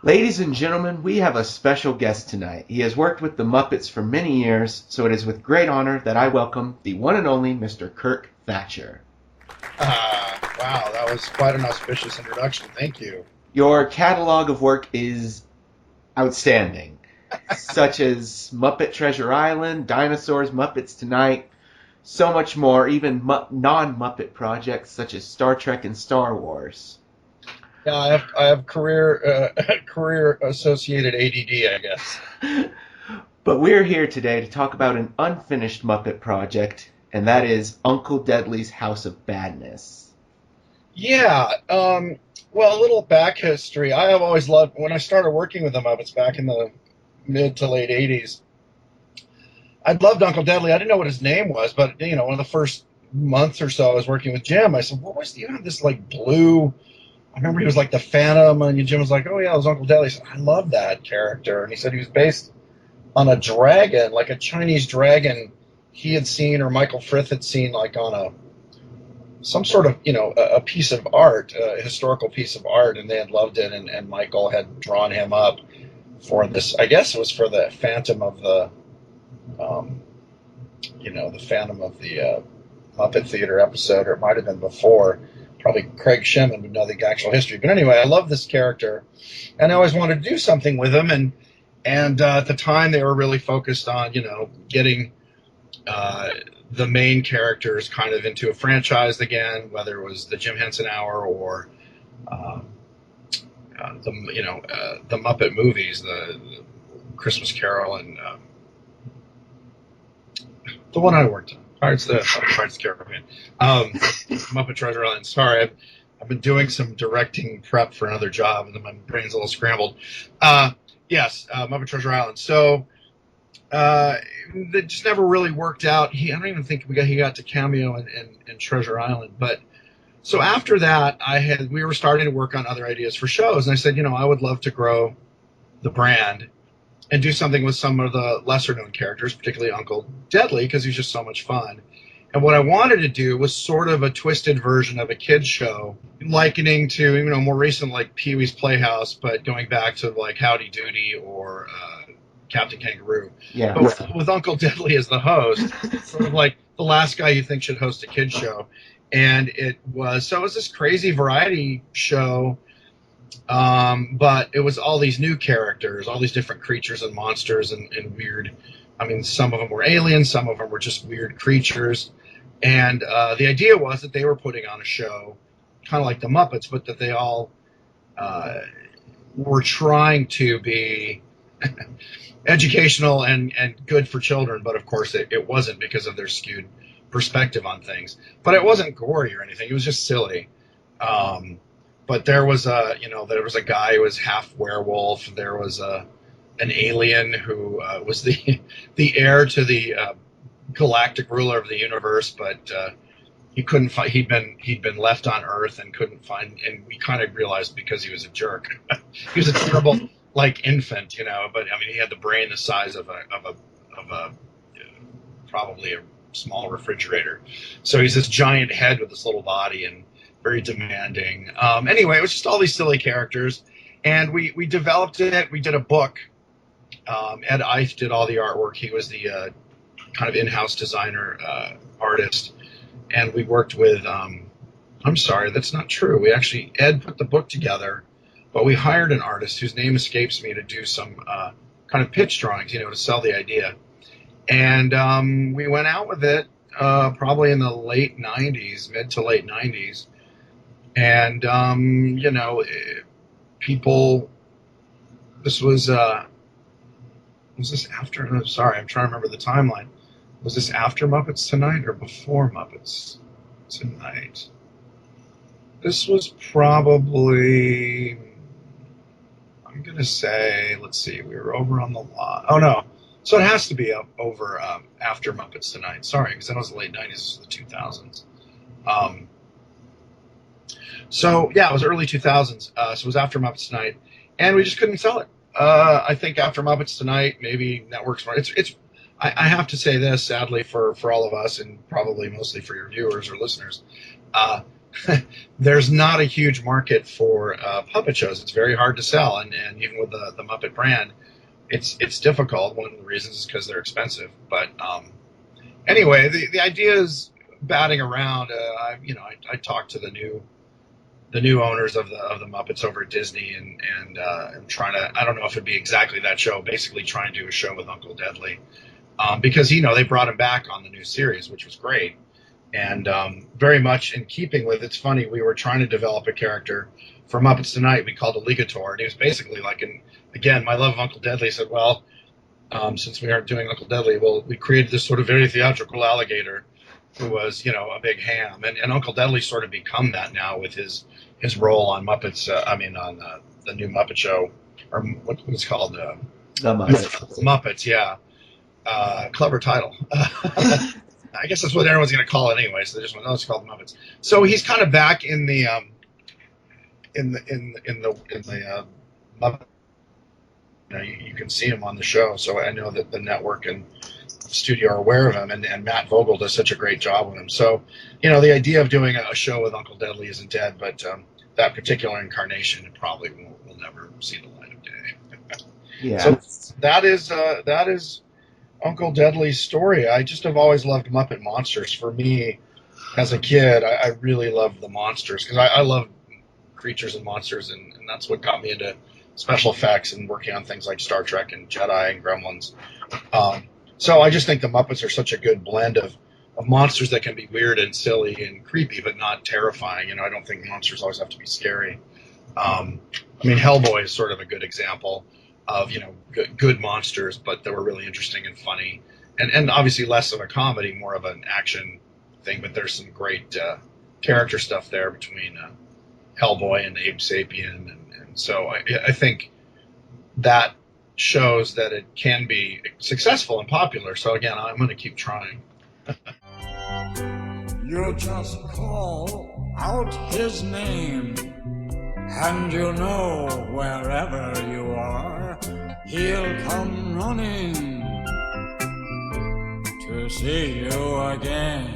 Ladies and gentlemen, we have a special guest tonight. He has worked with the Muppets for many years, so it is with great honor that I welcome the one and only Mr. Kirk Thatcher. Wow, that was quite an auspicious introduction. Thank you. Your catalog of work is outstanding, such as Muppet Treasure Island, Dinosaurs, Muppets Tonight, so much more, even non-Muppet projects such as Star Trek and Star Wars. Yeah, I have career associated ADD, I guess. But we're here today to talk about an unfinished Muppet project, and that is Uncle Deadly's House of Badness. Yeah. Well, a little back history. I have always loved when I started working with the Muppets back in the mid to late '80s. I loved Uncle Deadly. I didn't know what his name was, but one of the first months or so I was working with Jim. I said, "What was you have this like blue?" I remember he was like the Phantom, and Jim was like, "Oh yeah, it was Uncle Deadly." I said, "I love that character," and he said he was based on a dragon, like a Chinese dragon he had seen or Michael Frith had seen, like on some sort of a piece of art, a historical piece of art, and they had loved it, and Michael had drawn him up for this. I guess it was for the Phantom of the, um, the Phantom of the Muppet Theater episode, or it might have been before. Probably Craig Shemin would know the actual history. But anyway, I love this character, and I always wanted to do something with him. And at the time, they were really focused on getting uh, the main characters kind of into a franchise again, whether it was the Jim Henson Hour or um, the Muppet movies, the Christmas Carol, and the one I worked on. Pirates of the Caribbean, Muppet Treasure Island. Sorry, I've been doing some directing prep for another job, and then my brain's a little scrambled. Yes, Muppet Treasure Island. So uh, that just never really worked out. I don't even think he got to cameo in Treasure Island. But so after that, we were starting to work on other ideas for shows, and I said, I would love to grow the brand and do something with some of the lesser known characters, particularly Uncle Deadly, because he's just so much fun. And what I wanted to do was sort of a twisted version of a kids show, likening to more recent like Pee Wee's Playhouse, but going back to like Howdy Doody or Captain Kangaroo. Yeah. But with Uncle Deadly as the host, sort of like the last guy you think should host a kids show. And it was this crazy variety show, but it was all these new characters, all these different creatures and monsters and weird. I mean, some of them were aliens, some of them were just weird creatures. And the idea was that they were putting on a show, kind of like the Muppets, but that they all uh, were trying to be educational and good for children. But of course, it wasn't because of their skewed perspective on things. But it wasn't gory or anything. It was just silly. But there was a guy who was half werewolf. There was an alien who was the the heir to the galactic ruler of the universe, but he couldn't find. He'd been left on Earth and couldn't find. And we kind of realized because he was a jerk. He was a terrible like infant, But I mean, he had the brain the size of a probably a small refrigerator. So he's this giant head with this little body and very demanding. Anyway, it was just all these silly characters, and we developed it. We did a book. Ed Eif did all the artwork. He was the kind of in-house designer, artist, and we worked with. I'm sorry, that's not true. Ed put the book together, but we hired an artist whose name escapes me to do some kind of pitch drawings, to sell the idea. And we went out with it probably in the late '90s, mid to late '90s, and people. This was this after? I'm sorry, I'm trying to remember the timeline. Was this after Muppets Tonight or before Muppets Tonight? This was probably. I'm gonna say. Let's see. We were over on the lot. Oh no. So it has to be over after Muppets Tonight. Sorry, because that was the late '90s. This was the 2000s. Um, So yeah, it was early 2000s. So it was after Muppets Tonight, and we just couldn't sell it. I think after Muppets Tonight, maybe networks. It's. I have to say this, sadly, for all of us, and probably mostly for your viewers or listeners. Uh, there's not a huge market for puppet shows. It's very hard to sell, and even with the Muppet brand, it's difficult. One of the reasons is because they're expensive. But anyway, the idea is batting around. I talked to the new owners of the Muppets over at Disney, and I'm trying to. I don't know if it'd be exactly that show. Basically, trying to do a show with Uncle Deadly, because they brought him back on the new series, which was great, and very much in keeping with. It's funny, we were trying to develop a character for Muppets Tonight. We called Alligator, and he was basically like again, my love of Uncle Deadly said, well, since we aren't doing Uncle Deadly, well, we created this sort of very theatrical alligator who was, a big ham, and Uncle Deadly's sort of become that now with his role on Muppets. On the new Muppet Show, or what it's called, The Muppets. Muppets, yeah. Clever title. I guess that's what everyone's going to call it anyway. So they just went, "Oh, it's called the Muppets." So he's kind of back in the Muppet. You can see him on the show. So I know that the network and studio are aware of him, and Matt Vogel does such a great job with him. So the idea of doing a show with Uncle Deadly isn't dead, but that particular incarnation probably will never see the light of day. Yeah. So that is Uncle Deadly's story. I just have always loved Muppet monsters. For me, as a kid, I really loved the monsters because I love creatures and monsters, and that's what got me into special effects and working on things like Star Trek and Jedi and Gremlins. So I just think the Muppets are such a good blend of monsters that can be weird and silly and creepy, but not terrifying. I don't think monsters always have to be scary. Hellboy is sort of a good example of good monsters, but they were really interesting and funny, and obviously less of a comedy, more of an action thing. But there's some great character stuff there between Hellboy and Abe Sapien, and so I think that shows that it can be successful and popular. So again, I'm going to keep trying. You just call out his name, and wherever you are, he'll come running to see you again.